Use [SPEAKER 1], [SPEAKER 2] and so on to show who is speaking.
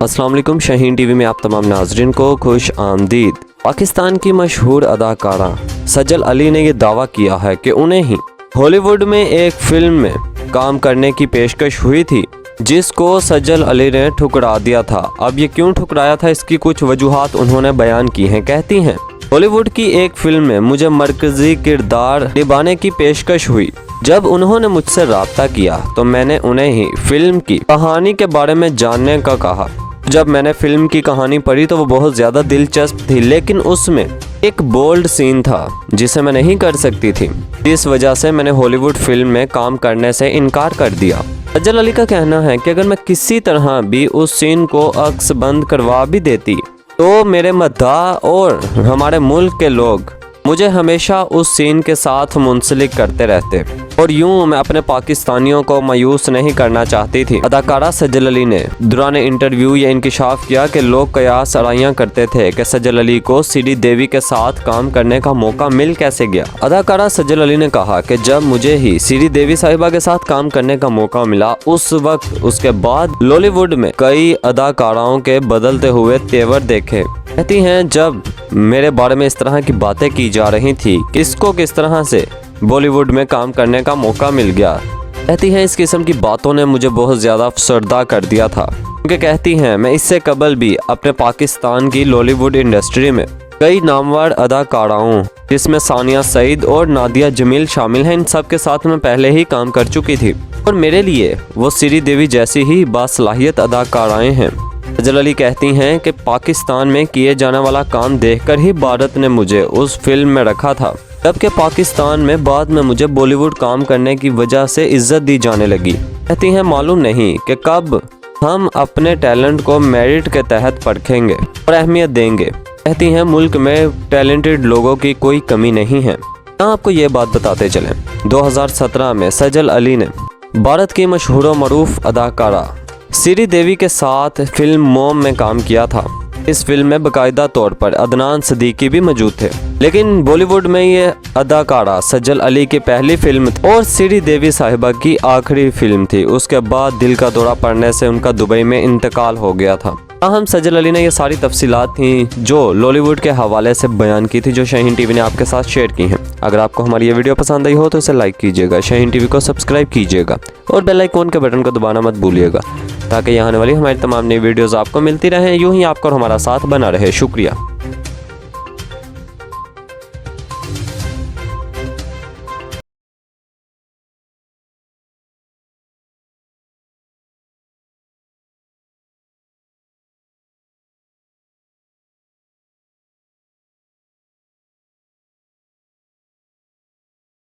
[SPEAKER 1] अस्सलाम वालेकुम। शाहीन टीवी में आप तमाम नाजरीन को खुश आमदीद। पाकिस्तान की मशहूर अदाकारा सजल अली ने यह दावा किया है कि उन्हें ही हॉलीवुड में एक फिल्म में काम करने की पेशकश हुई थी, जिसको सजल अली ने ठुकरा दिया था। अब ये क्यों ठुकराया था, इसकी कुछ वजूहात उन्होंने बयान की हैं। कहती हैं, हॉलीवुड की एक फिल्म में मुझे मरकजी किरदार निभाने की पेशकश हुई। जब उन्होंने मुझसे राब्ता किया तो मैंने उन्हें ही फिल्म की कहानी के बारे में जानने का कहा। जब मैंने फिल्म की कहानी पढ़ी तो वो बहुत ज़्यादा दिलचस्प थी, लेकिन उसमें एक बोल्ड सीन था जिसे मैं नहीं कर सकती थी। इस वजह से मैंने हॉलीवुड फिल्म में काम करने से इनकार कर दिया। सजल अली का कहना है कि अगर मैं किसी तरह भी उस सीन को अक्स बंद करवा भी देती तो मेरे मद्दाह और हमारे मुल्क के लोग मुझे हमेशा उस सीन के साथ मुंसलिक करते रहते, और यूं मैं अपने पाकिस्तानियों को मायूस नहीं करना चाहती थी। अदाकारा सजल अली ने दौरान इंटरव्यू ये इंकिशाफ किया कि लोग कयास आराइयां करते थे कि सजल अली को श्रीदेवी के साथ काम करने का मौका मिल कैसे गया। अदाकारा सजल अली ने कहा कि जब मुझे ही श्रीदेवी साहिबा के साथ काम करने का मौका मिला, उस वक्त उसके बाद बॉलीवुड में कई अदाकाराओं के बदलते हुए तेवर देखे। कहती हैं, जब मेरे बारे में इस तरह की बातें की जा रही थी, किसको किस तरह से बॉलीवुड में काम करने का मौका मिल गया। कहती हैं, इस किस्म की बातों ने मुझे बहुत ज़्यादा अफसरदा कर दिया था, क्योंकि कहती हैं मैं इससे कबल भी अपने पाकिस्तान की बॉलीवुड इंडस्ट्री में कई नामवर अदाकाराओं, जिसमें सानिया सईद और नादिया जमील शामिल हैं, इन सब के साथ मैं पहले ही काम कर चुकी थी, और मेरे लिए वो श्रीदेवी जैसी ही बासलाहियत अदाकाराएँ हैं। सजल अली कहती हैं कि पाकिस्तान में किए जाने वाला काम देखकर ही भारत ने मुझे उस फिल्म में रखा था, जबकि पाकिस्तान में बाद में मुझे बॉलीवुड काम करने की वजह से इज्जत दी जाने लगी। कहती हैं, मालूम नहीं कि कब हम अपने टैलेंट को मेरिट के तहत परखेंगे और अहमियत देंगे। कहती हैं, मुल्क में टैलेंटेड लोगों की कोई कमी नहीं है। यहाँ आपको ये बात बताते चलें, 2017 में सजल अली ने भारत की मशहूर व मरूफ अदाकारा श्रीदेवी के साथ फिल्म मोम में काम किया था। इस फिल्म में बाकायदा तौर पर अदनान सदीकी भी मौजूद थे, लेकिन बॉलीवुड में ये अदाकारा सजल अली की पहली फिल्म थी और श्रीदेवी साहिबा की आखिरी फिल्म थी। उसके बाद दिल का दौरा पड़ने से उनका दुबई में इंतकाल हो गया था। हम सजल अली ने ये सारी तफसीलात थी जो लॉलीवुड के हवाले से बयान की थी, जो शाहीन टीवी ने आपके साथ शेयर की हैं। अगर आपको हमारी ये वीडियो पसंद आई हो तो इसे लाइक कीजिएगा, शाहीन टीवी को सब्सक्राइब कीजिएगा और बेल आइकॉन के बटन को दबाना मत भूलिएगा, ताकि यहाँ आने वाली हमारी तमाम नई वीडियोज़ आपको मिलती रहें। यूँ ही आपको और हमारा साथ बना रहे। शुक्रिया।